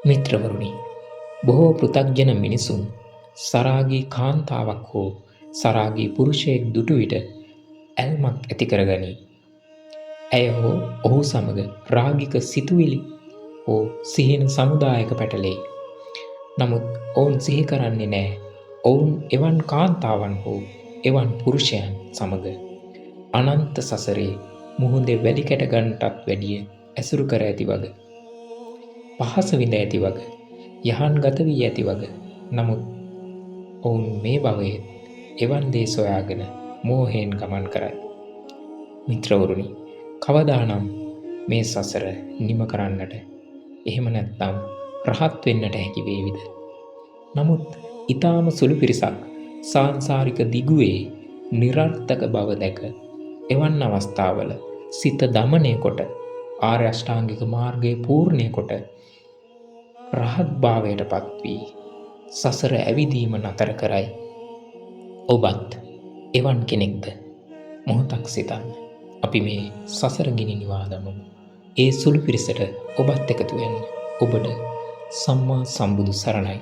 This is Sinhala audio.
මිත්‍රවරුනි, බොහෝ පෘථග්ජන මිනිසුන් සරාගී කාන්තාවක් හෝ සරාගී පුරුෂයෙක් දුටු විට ඇල්මක් ඇති කරගනී. ඇය හෝ ඔහු සමග රාගික සිතුවිලි හෝ සිහින සමුදායක පැටලෙයි. නමුත් ඔවුන් සිහි කරන්නේ නෑ ඔවුන් එවන් කාන්තාවන් හෝ එවන් පුරුෂයන් සමග අනන්ත සසරේ මුහුදේ වැලි කැට ගන්නටත් වැඩිය ඇසුරු කර ඇති වග, පහස විඳ ඇති වග, යහන් ගත වී ඇති වග. නමුත් ඔවුන් මේ භවයේ එවන් දේ සොයාගෙන මෝහයෙන් ගමන් කරයි. මිත්‍රවරුනි, කවදානම් මේ සසර නිම කරන්නට, එහෙම නැත්නම් රහත් වෙන්නට හැකි වේවිද? නමුත් ඊටාම සුළු පිරිසක් සාංසාරික දිගුවේ නිරර්ථක බව දැක එවන් අවස්ථාවල සිත දමනය කොට ආර්ය අෂ්ටාංගික මාර්ගයේ පූර්ණය කොට රහත් භාවයට පත් වී සසර ඇවිදීම නතර කරයි. ඔබත් එවන් කෙනෙක්ද? මොහොතක් සිතන්න. අපි මේ සසර ගිනි නිවා දමමු. ඒ සුළු පිරිසට ඔබත් එකතු වෙන්න. ඔබට සම්මා සම්බුදු සරණයි.